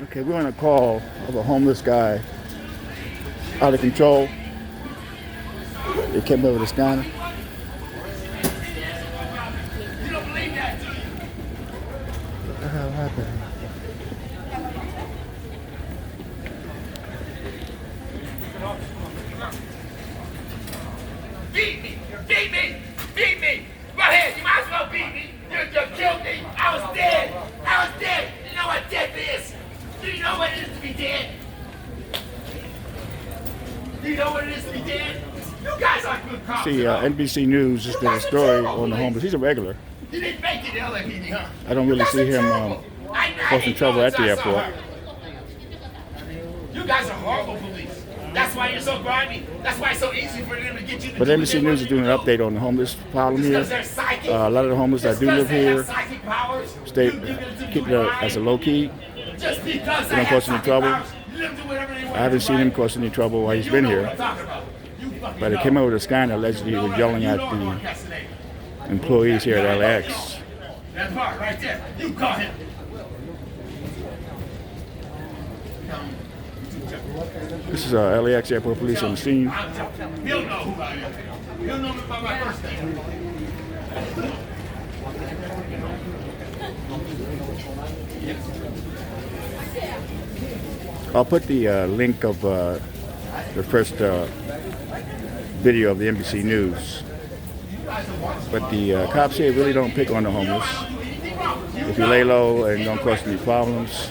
Okay, we're on a call of a homeless guy out of control. They came over the scanner. What the hell happened? Beat me! Beat me! Beat me! Go ahead, you might as well beat me! You killed me! I was dead! I was dead! You know what death is? Do you know what it is to be dead? Do you know what it is to be dead? You guys are good cops. See, NBC News just did a story on the homeless. He's a regular. You didn't make it to LAPD, huh? I don't really see him causing trouble at the airport. You guys are horrible police. That's why you're so grimy. That's why it's so easy for them to get you to But do NBC News is doing an update on the homeless problem here. because they're psychic. A lot of the homeless that do live here Psychic powers, stay, keep it as a low key. just because They don't cause any trouble. powers, let them do whatever they want. I haven't seen him cause any trouble while he's been You know here. what I'm talking about. You fucking But it know. came over the scanner. Allegedly, he was yelling at the employees here at LAX. That part right there. You caught him. This is LAX Airport Police on the scene. He'll know who I am. He'll know me by my first name. I'll put the link of the first video of the NBC News. But the cops here really don't pick on the homeless. If you lay low and don't cause any problems,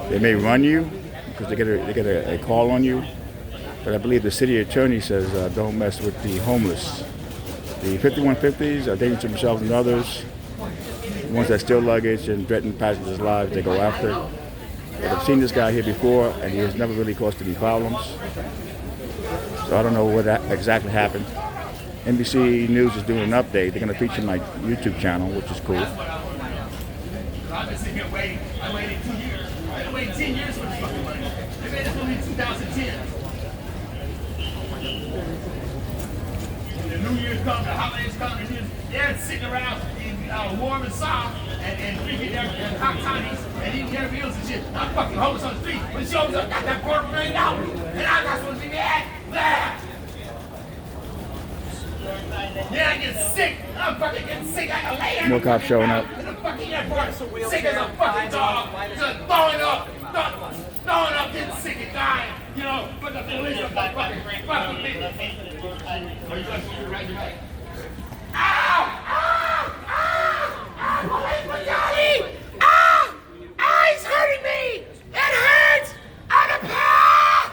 they may run you because they get a call on you. But I believe the city attorney says don't mess with the homeless. The 5150s are dangerous to themselves and others. The ones that steal luggage and threaten passengers' lives, they go after. But I've seen this guy here before, and he has never really caused any problems. So I don't know what exactly happened. NBC News is doing an update. They're going to feature my YouTube channel, which is cool. I've been sitting here waiting. I waited 2 years. I waited 10 years for this fucking money. They made this movie in 2010. The New Year's come, the holidays come, and they're sitting around in warm and soft and drinking their hot toddies and eating their meals and shit. I'm fucking homeless on the street. When it shows up, got that $250,000, and I'm not supposed to be mad. Blah. Yeah, I get sick. I'm fucking getting sick. I can lay there. More cops showing up. In the fucking airport, sick as a fucking dog. Just throwing up, getting sick and dying. You know, but the police are fucking me. Are you guys going to ride your bike? Ow! Ow! Ow! Ow! Police brutality! Ow! Ow! He's hurting me! It hurts! Out of pain!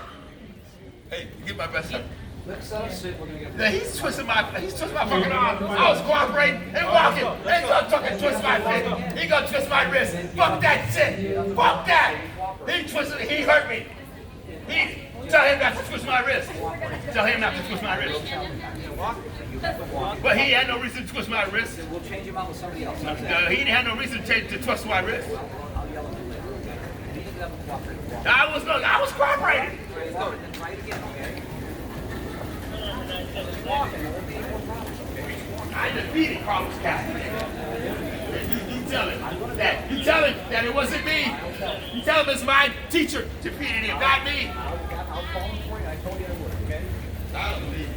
Hey, get my best shot. Yeah, he's twisting my fucking arm. I was cooperating and walking. And he's gonna fucking twist my wrist. He gonna twist my wrist. Fuck that shit. Fuck that. He hurt me. Tell him not to twist my wrist. Tell him not to twist my wrist. But he had no reason to twist my wrist. We'll change him out with somebody else. He didn't have no reason to twist my wrist. I was cooperating. Try it again, okay? I defeated Carlos Castro. You tell him that. You tell him that it wasn't me. You tell him it's my teacher defeated him, not me. I'll call him for you. I told you I would, okay? I don't believe you.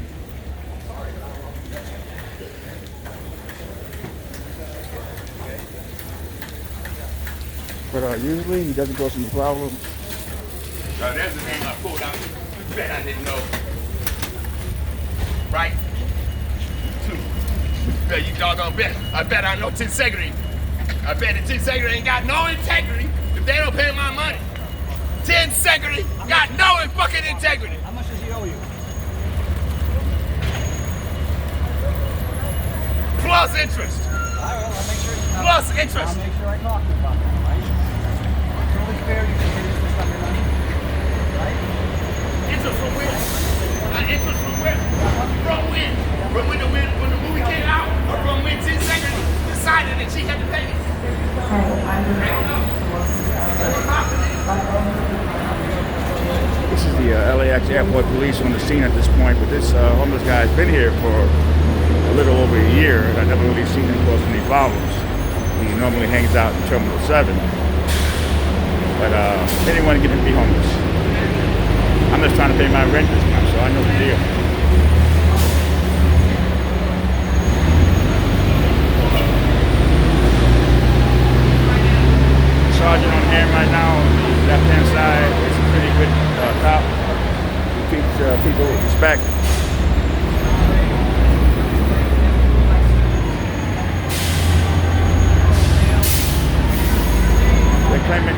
But usually he doesn't cause any problems. There's the name I pulled out. You bet I didn't know. Right? Two. Bet you doggone bet. I bet I know Tensegrity. I bet that Tensegrity ain't got no integrity if they don't pay my money. Tensegrity got no fucking integrity. How much does he owe you? Plus interest. All right, I'll make sure. Plus interest. I'll make sure I talk to him about that, right? Totally fair. You can get interest on your money, right? Interest from when? Interest from where? From when? From when the movie came out? Or from when Tensegrity decided that she had to pay me? This is the LAX Airport Police on the scene at this point, but this homeless guy has been here for a little over a year, and I've never really seen him cause any problems. He normally hangs out in Terminal 7, but anyone can be homeless. I'm just trying to pay my rent this month, so I know the deal. Sergeant on hand right now, left hand side, is a pretty good cop. He treats people with respect.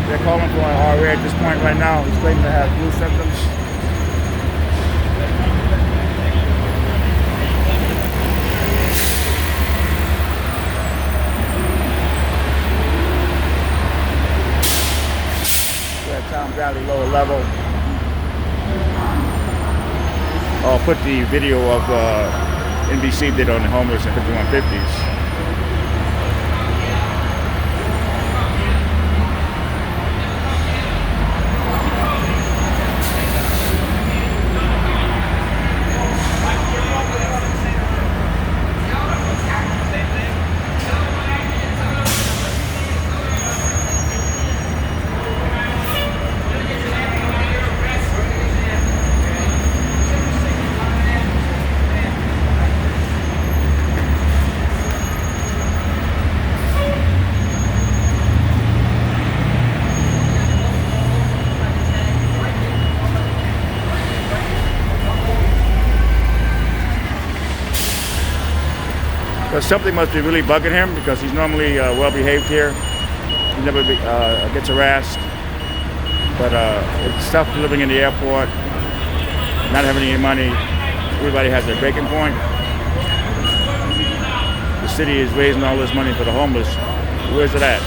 They're calling for an RA at this point right now. He's claiming to have flu symptoms. We're at Town Valley lower level. I'll put the video of NBC did on the homeless in 5150s. But something must be really bugging him because he's normally well behaved here. He never gets harassed. But it's tough living in the airport, not having any money. Everybody has their breaking point. The city is raising all this money for the homeless. Where's it at?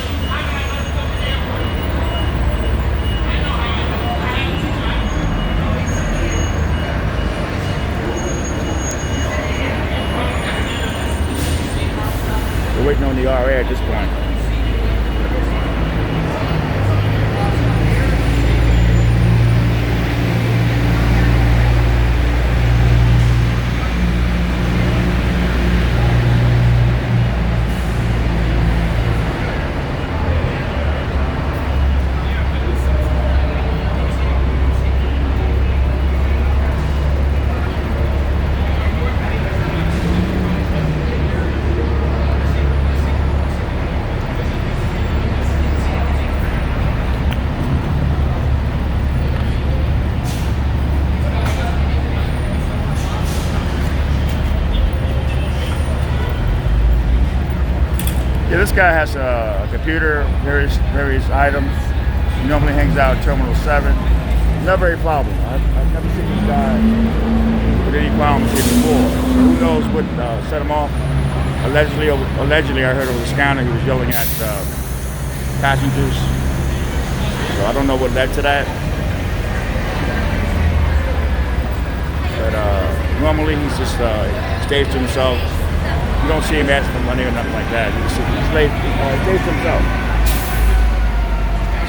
We're waiting on the RA at this point. Yeah, this guy has a computer, various items. He normally hangs out at Terminal 7. Never a problem. I've never seen this guy with any problems here before. So who knows what set him off? Allegedly, I heard over the scanner he was yelling at passengers. So I don't know what led to that. But normally he's just stays to himself. You don't see him asking for money or nothing like that. He stays to himself.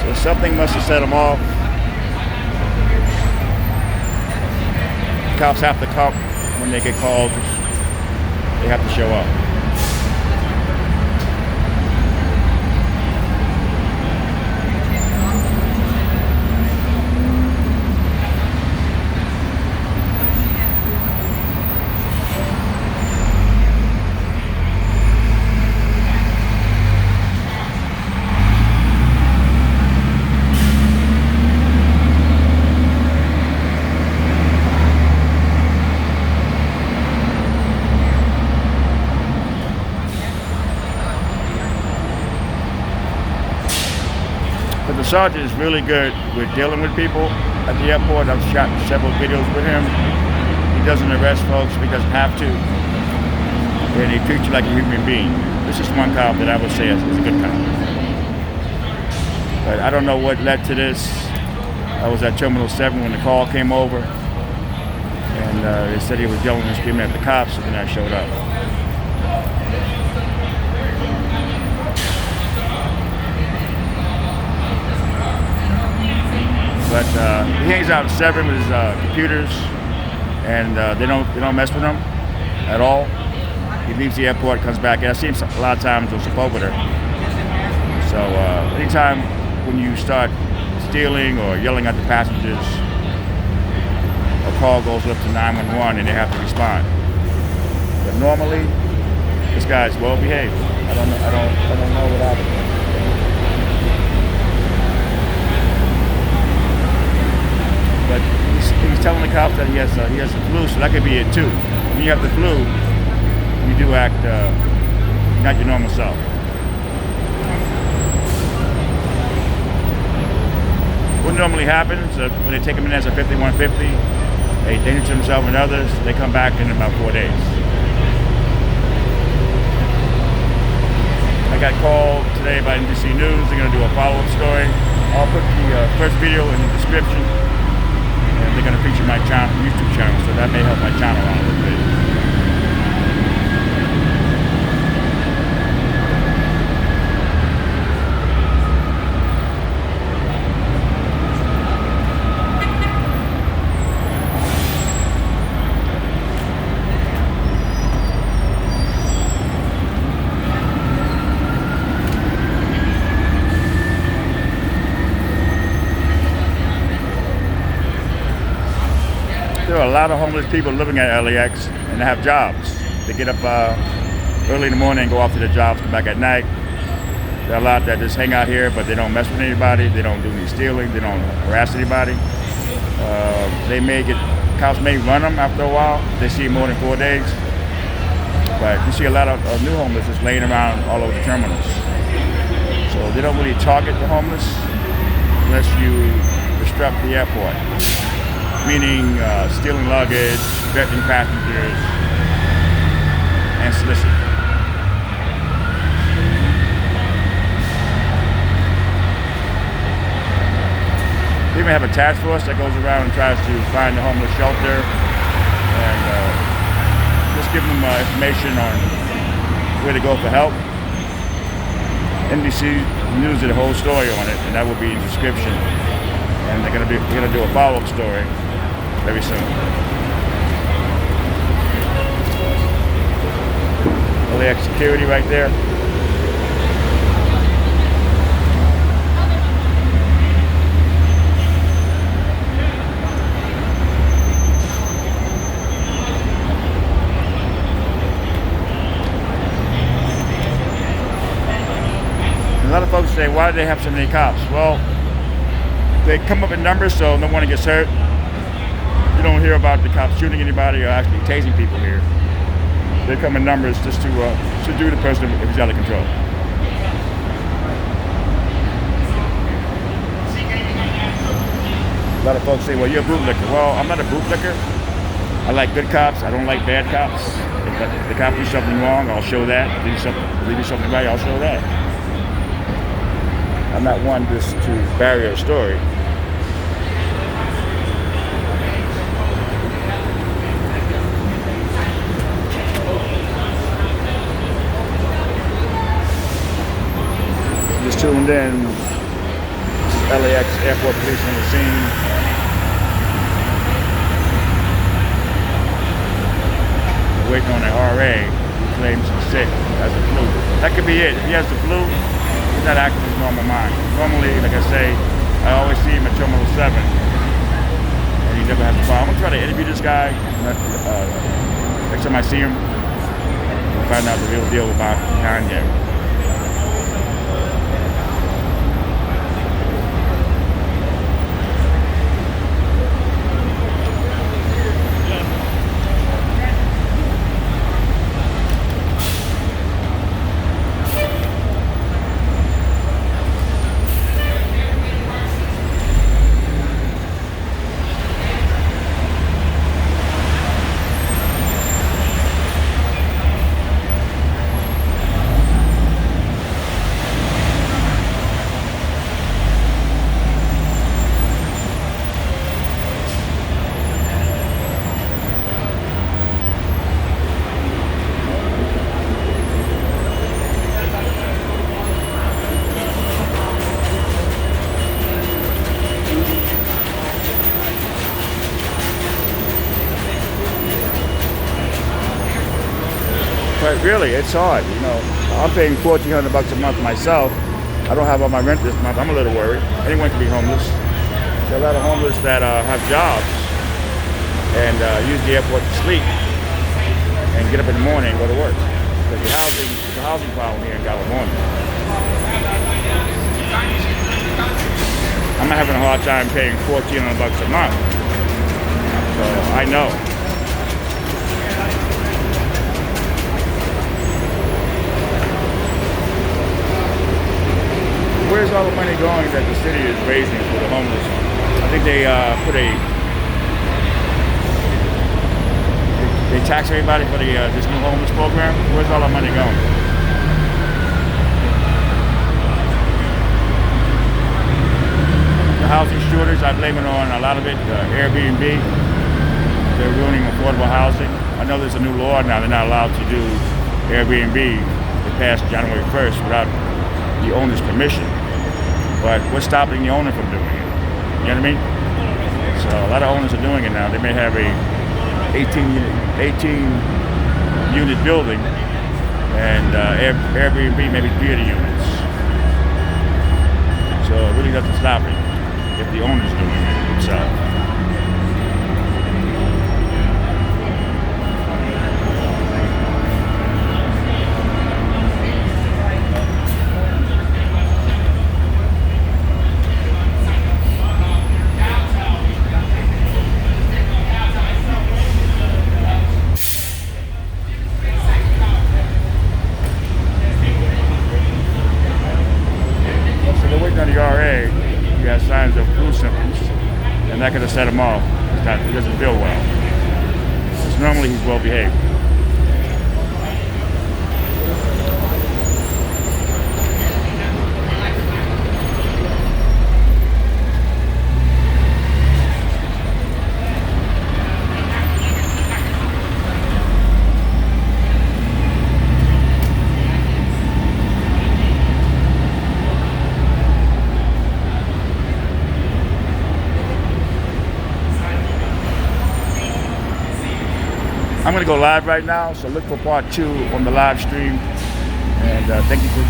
So something must have set him off. Cops have to come when they get called. They have to show up. But the sergeant is really good with dealing with people at the airport. I've shot several videos with him. He doesn't arrest folks if he doesn't have to. And he treats you like a human being. This is one cop that I would say is a good cop. But I don't know what led to this. I was at Terminal 7 when the call came over. And they said he was yelling and screaming at the cops, and then I showed up. But he hangs out at 7 with his computers, and they don't mess with him at all. He leaves the airport, comes back, and I see him a lot of times on Sepulveda. So anytime when you start stealing or yelling at the passengers, a call goes up to 911 and they have to respond. But normally, this guy's well behaved. I don't know what happened. But he's telling the cops that he has the flu, so that could be it too. When you have the flu, you do act not your normal self. What normally happens when they take him in as a 5150, they danger to themselves and others, they come back in about 4 days. I got called today by NBC News. They're going to do a follow-up story. I'll put the first video in the description, and they're going to feature my YouTube channel, so that may help my channel out a little bit. There are a lot of homeless people living at LAX and they have jobs. They get up early in the morning and go off to their jobs, come back at night. There are a lot that just hang out here, but they don't mess with anybody. They don't do any stealing. They don't harass anybody. Cops may run them after a while. They see more than 4 days. But you see a lot of new homeless just laying around all over the terminals. So they don't really target the homeless unless you disrupt the airport. Meaning stealing luggage, threatening passengers, and soliciting. They even have a task force that goes around and tries to find the homeless shelter and just give them information on where to go for help. NBC News did a whole story on it, and that will be in the description. And we're gonna do a follow-up story very soon. LAX security right there. A lot of folks say, why do they have so many cops? Well, they come up in numbers so no one gets hurt. You don't hear about the cops shooting anybody or actually tasing people here. They come in numbers just to subdue the person if he's out of control. A lot of folks say, well, you're a bootlicker. Well, I'm not a bootlicker. I like good cops. I don't like bad cops. If the cop do something wrong, I'll show that. If they do something right, I'll show that. I'm not one just to bury a story. Just tuned in. This is LAX Airport Police on the scene. We're waiting on an RA who claims he's sick, has the flu. That could be it. If he has the flu, he's not acting his normal mind. Normally, like I say, I always see him at Terminal 7, and he never has a problem. I'm gonna try to interview this guy next time I see him and find out the real deal about Kanye. But really, it's hard, you know. I'm paying $1,400 a month myself, I don't have all my rent this month. I'm a little worried. Anyone can be homeless. There are a lot of homeless that have jobs and use the airport to sleep and get up in the morning and go to work. Because the housing problem here in California. I'm having a hard time paying $1,400 a month. So I know. Where's all the money going that the city is raising for the homeless? I think they they tax everybody for this new homeless program. Where's all our money going? The housing shortage, I blame it on a lot of it. Airbnb, they're ruining affordable housing. I know there's a new law now. They're not allowed to do Airbnb. It passed January 1st without the owner's permission. But what's stopping the owner from doing it? You know what I mean? So a lot of owners are doing it now. They may have a 18 unit building and Airbnb maybe 30 units. So it really doesn't stop it if the owner's doing it himself. On the RA, he has signs of flu symptoms, and that could have set him off. He doesn't feel well. Because normally he's well behaved. I'm going to go live right now, so look for part 2 on the live stream. And thank you for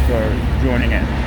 joining in.